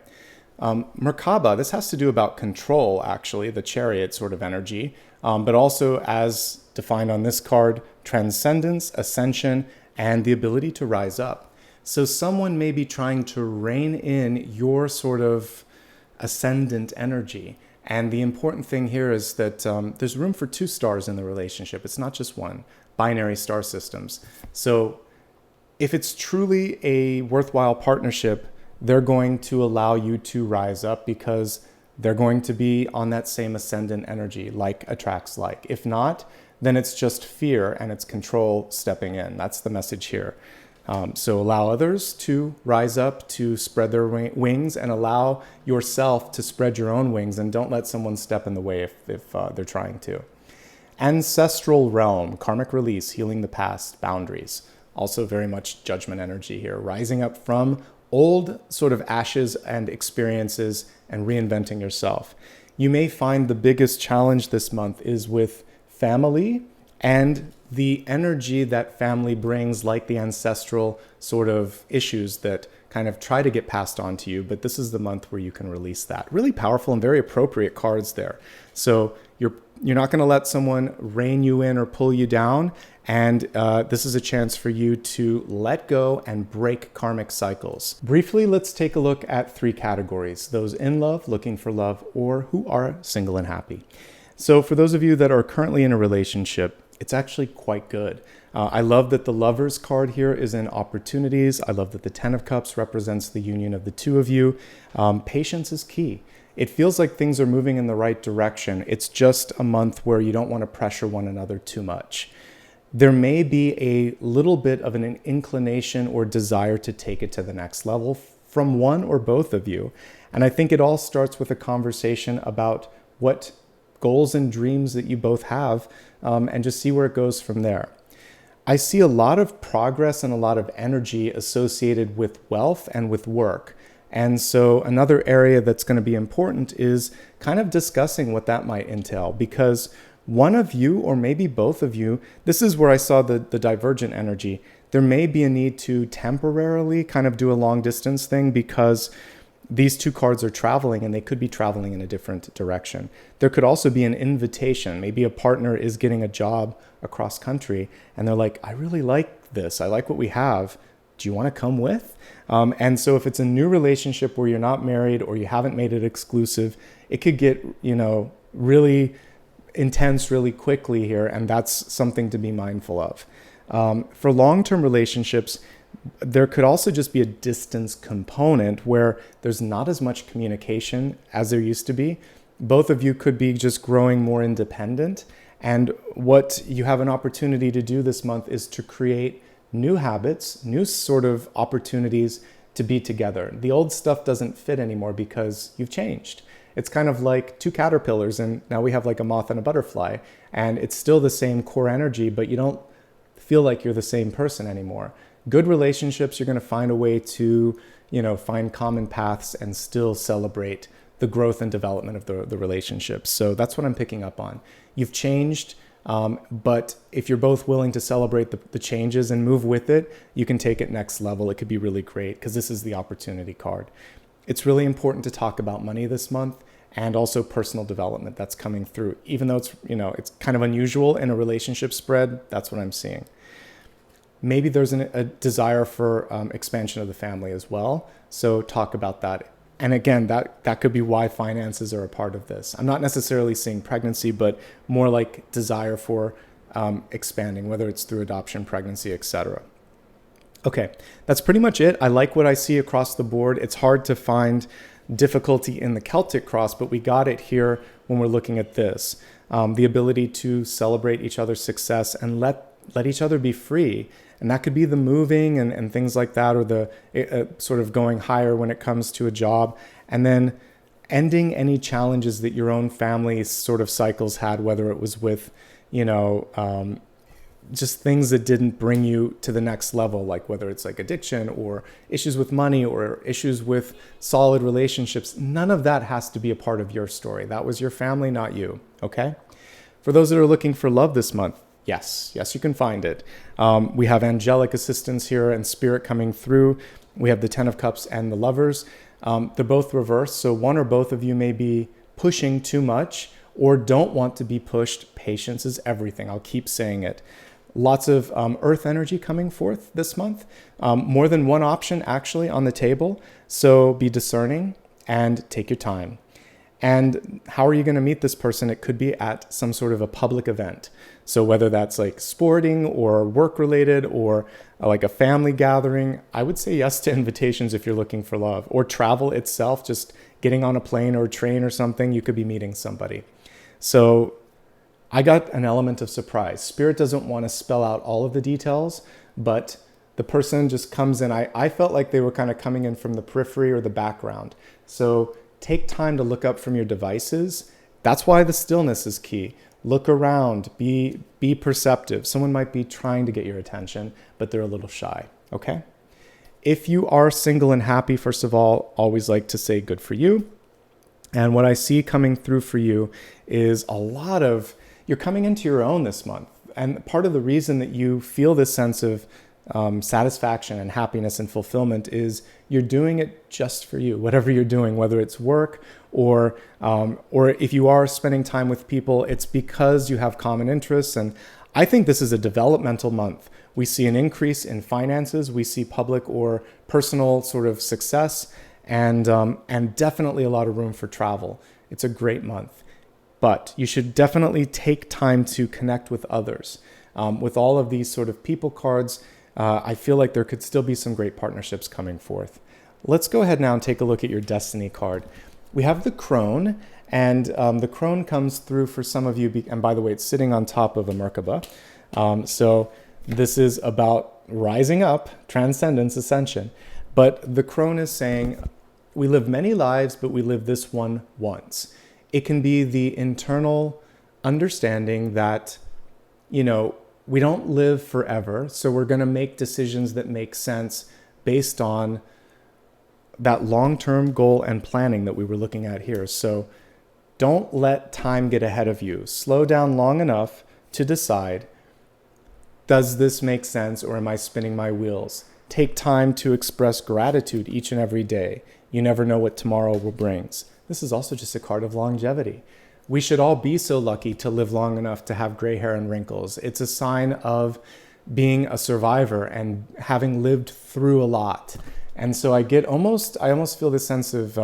Merkaba, this has to do about control, actually, the chariot sort of energy, but also, as defined on this card, transcendence, ascension, and the ability to rise up. So someone may be trying to rein in your sort of ascendant energy. And the important thing here is that there's room for two stars in the relationship. It's not just one. Binary star systems. So if it's truly a worthwhile partnership, they're going to allow you to rise up because they're going to be on that same ascendant energy, like attracts like. If not, then it's just fear and it's control stepping in. That's the message here. So allow others to rise up, to spread their wings, and allow yourself to spread your own wings, and don't let someone step in the way if they're trying to. Ancestral Realm, karmic release, healing the past, boundaries. Also very much judgment energy here, rising up from old sort of ashes and experiences and reinventing yourself. You may find the biggest challenge this month is with family and the energy that family brings, like the ancestral sort of issues that kind of try to get passed on to you, but this is the month where you can release that. Really powerful and very appropriate cards there. So you're not going to let someone rein you in or pull you down, and this is a chance for you to let go and break karmic cycles. Briefly, let's take a look at three categories: those in love, looking for love, or who are single and happy. So for those of you that are currently in a relationship, it's actually quite good. I love that the Lovers card here is in opportunities. I love that the Ten of Cups represents the union of the two of you. Patience is key. It feels like things are moving in the right direction. It's just a month where you don't want to pressure one another too much. There may be a little bit of an inclination or desire to take it to the next level from one or both of you. And I think it all starts with a conversation about what goals and dreams that you both have, and just see where it goes from there. I see a lot of progress and a lot of energy associated with wealth and with work. And so another area that's going to be important is kind of discussing what that might entail, because one of you, or maybe both of you, this is where I saw the divergent energy. There may be a need to temporarily kind of do a long distance thing because these two cards are traveling and they could be traveling in a different direction. There could also be an invitation. Maybe a partner is getting a job across country and they're like, I really like this. I like what we have. Do you want to come with? And so if it's a new relationship where you're not married or you haven't made it exclusive, it could get, really intense really quickly here. And that's something to be mindful of. For long-term relationships, there could also just be a distance component where there's not as much communication as there used to be. Both of you could be just growing more independent. And what you have an opportunity to do this month is to create new habits, new sort of opportunities to be together. The old stuff doesn't fit anymore because you've changed. It's kind of like two caterpillars and now we have like a moth and a butterfly, and it's still the same core energy, but you don't feel like you're the same person anymore. Good relationships, you're going to find a way to, find common paths and still celebrate the growth and development of the relationship. So that's what I'm picking up on. You've changed, but if you're both willing to celebrate the changes and move with it, you can take it next level. It could be really great because this is the opportunity card. It's really important to talk about money this month and also personal development that's coming through. Even though it's kind of unusual in a relationship spread, that's what I'm seeing. Maybe there's a desire for expansion of the family as well. So talk about that. And again, that could be why finances are a part of this. I'm not necessarily seeing pregnancy, but more like desire for expanding, whether it's through adoption, pregnancy, etc. Okay, that's pretty much it. I like what I see across the board. It's hard to find difficulty in the Celtic Cross, but we got it here when we're looking at this. The ability to celebrate each other's success and let each other be free. And that could be the moving and things like that, or the sort of going higher when it comes to a job. And then ending any challenges that your own family sort of cycles had, whether it was with, just things that didn't bring you to the next level, like whether it's like addiction or issues with money or issues with solid relationships. None of that has to be a part of your story. That was your family, not you. Okay? For those that are looking for love this month, yes, you can find it. We have angelic assistance here and spirit coming through. We have the 10 of Cups and the Lovers. They're both reversed, so one or both of you may be pushing too much or don't want to be pushed. Patience is everything. I'll keep saying it. Lots of earth energy coming forth this month. More than one option actually on the table, so be discerning and take your time. And how are you going to meet this person? It could be at some sort of a public event. So whether that's like sporting or work related or like a family gathering, I would say yes to invitations if you're looking for love. Or travel itself, just getting on a plane or a train or something, you could be meeting somebody. So I got an element of surprise. Spirit doesn't want to spell out all of the details, but the person just comes in. I felt like they were kind of coming in from the periphery or the background. So take time to look up from your devices. That's why the stillness is key. Look around, be perceptive. Someone might be trying to get your attention, but they're a little shy, okay? If you are single and happy, first of all, always like to say good for you. And what I see coming through for you is you're coming into your own this month. And part of the reason that you feel this sense of satisfaction and happiness and fulfillment is you're doing it just for you, whatever you're doing, whether it's work or if you are spending time with people, it's because you have common interests. And I think this is a developmental month. We see an increase in finances. We see public or personal sort of success and definitely a lot of room for travel. It's a great month. But you should definitely take time to connect with others. With all of these sort of people cards, I feel like there could still be some great partnerships coming forth. Let's go ahead now and take a look at your destiny card. We have the crone, and the crone comes through for some of you. And by the way, it's sitting on top of a Merkaba. So this is about rising up, transcendence, ascension. But the crone is saying, we live many lives, but we live this one once. It can be the internal understanding that, we don't live forever. So we're going to make decisions that make sense based on that long-term goal and planning that we were looking at here. So don't let time get ahead of you. Slow down long enough to decide, does this make sense or am I spinning my wheels? Take time to express gratitude each and every day. You never know what tomorrow will bring. This is also just a card of longevity. We should all be so lucky to live long enough to have gray hair and wrinkles. It's a sign of being a survivor and having lived through a lot. And so I almost feel this sense of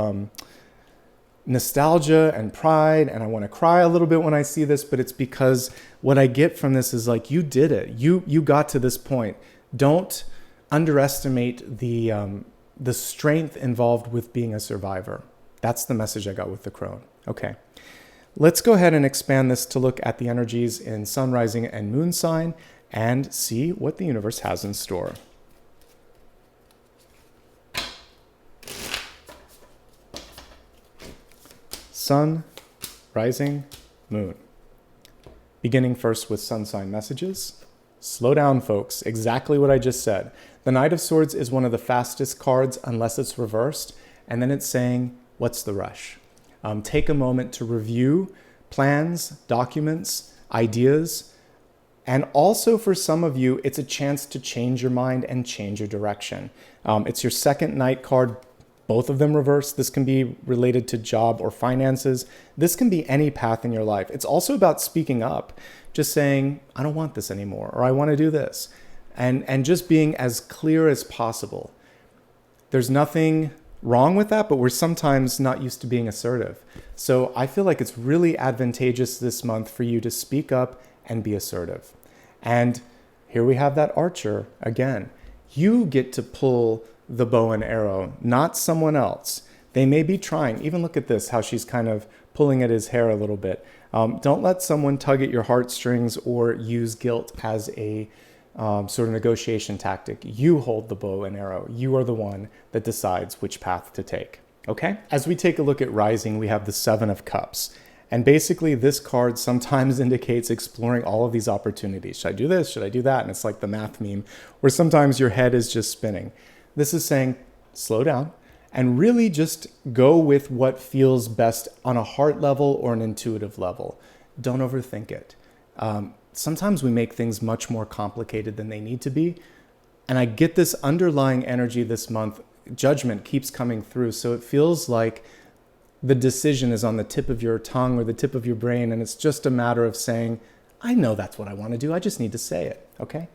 nostalgia and pride, and I want to cry a little bit when I see this, but it's because what I get from this is like, you did it. You got to this point. Don't underestimate the strength involved with being a survivor. That's the message I got with the crone. Okay, let's go ahead and expand this to look at the energies in sun, rising, and moon sign and see what the universe has in store. Sun, rising, moon. Beginning first with sun sign messages. Slow down, folks. Exactly what I just said. The Knight of Swords is one of the fastest cards unless it's reversed. And then it's saying, what's the rush? Take a moment to review plans, documents, ideas. And also for some of you, it's a chance to change your mind and change your direction. It's your second Knight card. Both of them reversed. This can be related to job or finances. This can be any path in your life. It's also about speaking up, just saying, I don't want this anymore, or I want to do this. And just being as clear as possible. There's nothing wrong with that, but we're sometimes not used to being assertive. So I feel like it's really advantageous this month for you to speak up and be assertive. And here we have that archer again. You get to pull the bow and arrow, not someone else. They may be trying. Even look at this, how she's kind of pulling at his hair a little bit. Don't let someone tug at your heartstrings or use guilt as a sort of negotiation tactic. You hold the bow and arrow. You are the one that decides which path to take. Okay? As we take a look at rising, we have the Seven of Cups. And basically this card sometimes indicates exploring all of these opportunities. Should I do this? Should I do that? And it's like the math meme where sometimes your head is just spinning. This is saying slow down and really just go with what feels best on a heart level or an intuitive level. Don't overthink it. Sometimes we make things much more complicated than they need to be. And I get this underlying energy this month. Judgment keeps coming through. So it feels like the decision is on the tip of your tongue or the tip of your brain, and it's just a matter of saying, I know that's what I want to do. I just need to say it, okay?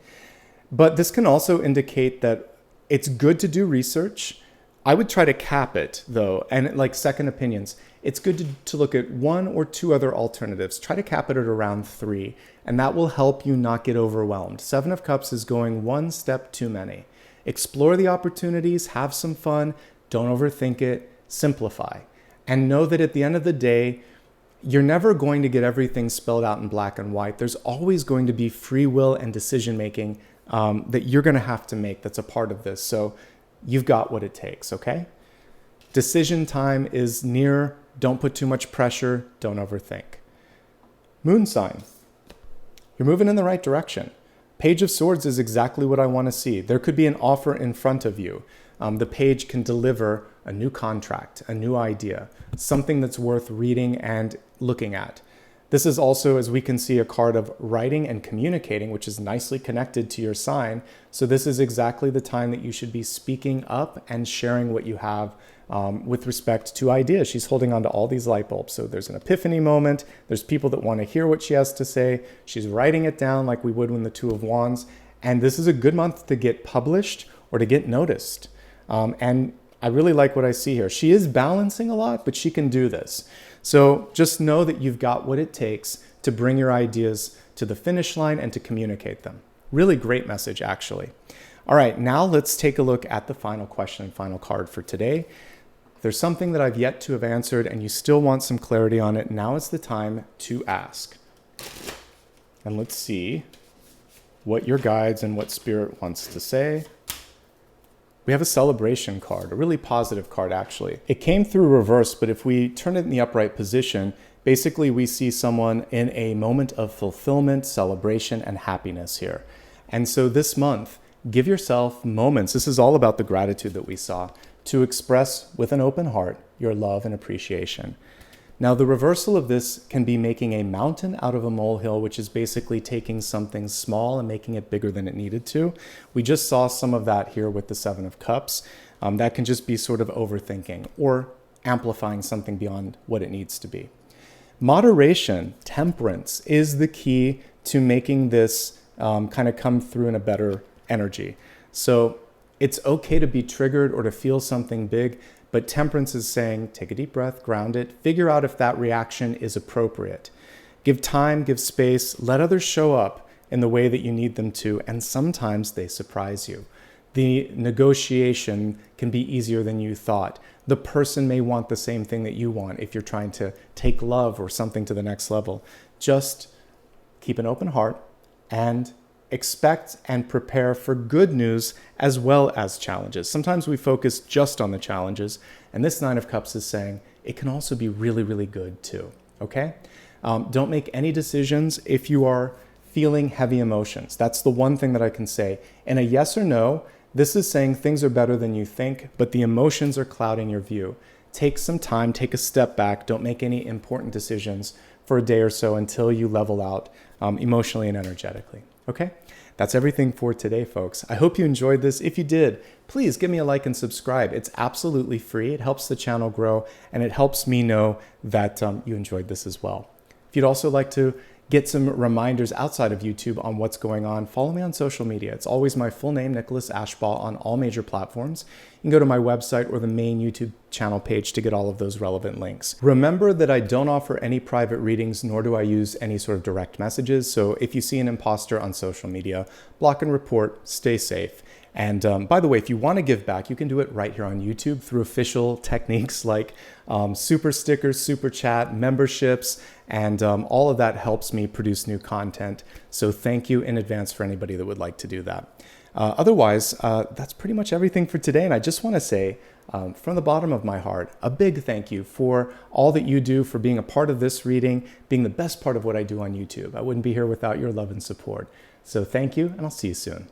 But this can also indicate that it's good to do research. I would try to cap it, though, and like second opinions. It's good to look at one or two other alternatives. Try to cap it at around 3, and that will help you not get overwhelmed. Seven of Cups is going one step too many. Explore the opportunities, have some fun, don't overthink it, simplify. And know that at the end of the day, you're never going to get everything spelled out in black and white. There's always going to be free will and decision making that you're going to have to make that's a part of this. So you've got what it takes, okay? Decision time is near. Don't put too much pressure. Don't overthink. Moon sign. You're moving in the right direction. Page of Swords is exactly what I want to see. There could be an offer in front of you. The page can deliver a new contract, a new idea, something that's worth reading and looking at. This is also, as we can see, a card of writing and communicating, which is nicely connected to your sign. So this is exactly the time that you should be speaking up and sharing what you have with respect to ideas. She's holding on to all these light bulbs. So there's an epiphany moment. There's people that want to hear what she has to say. She's writing it down like we would when the Two of Wands. And this is a good month to get published or to get noticed. And I really like what I see here. She is balancing a lot, but she can do this. So just know that you've got what it takes to bring your ideas to the finish line and to communicate them. Really great message, actually. All right, now let's take a look at the final question and final card for today. If there's something that I've yet to have answered and you still want some clarity on it, now is the time to ask. And let's see what your guides and what Spirit wants to say. We have a celebration card, a really positive card, actually. It came through reverse, but if we turn it in the upright position, basically we see someone in a moment of fulfillment, celebration, and happiness here. And so this month, give yourself moments. This is all about the gratitude that we saw, to express with an open heart your love and appreciation. Now, the reversal of this can be making a mountain out of a molehill, which is basically taking something small and making it bigger than it needed to. We just saw some of that here with the Seven of Cups. That can just be sort of overthinking or amplifying something beyond what it needs to be. Moderation, temperance, is the key to making this kind of come through in a better energy. So it's okay to be triggered or to feel something big, but temperance is saying, take a deep breath, ground it, figure out if that reaction is appropriate. Give time, give space, let others show up in the way that you need them to, and sometimes they surprise you. The negotiation can be easier than you thought. The person may want the same thing that you want if you're trying to take love or something to the next level. Just keep an open heart and expect and prepare for good news as well as challenges. Sometimes we focus just on the challenges, and this Nine of Cups is saying it can also be really, really good too, okay? Don't make any decisions if you are feeling heavy emotions. That's the one thing that I can say. In a yes or no, this is saying things are better than you think, but the emotions are clouding your view. Take some time, take a step back. Don't make any important decisions for a day or so until you level out emotionally and energetically. Okay, that's everything for today, folks. I hope you enjoyed this. If you did, please give me a like and subscribe. It's absolutely free. It helps the channel grow, and it helps me know that you enjoyed this as well. If you'd also like to get some reminders outside of YouTube on what's going on, follow me on social media. It's always my full name, Nicholas Ashbaugh, on all major platforms. You can go to my website or the main YouTube channel page to get all of those relevant links. Remember that I don't offer any private readings, nor do I use any sort of direct messages. So if you see an imposter on social media, block and report, stay safe. And by the way, if you want to give back, you can do it right here on YouTube through official techniques like super stickers, super chat, memberships, and all of that helps me produce new content. So thank you in advance for anybody that would like to do that. Otherwise, that's pretty much everything for today. And I just want to say, from the bottom of my heart, a big thank you for all that you do, for being a part of this reading, being the best part of what I do on YouTube. I wouldn't be here without your love and support. So thank you, and I'll see you soon.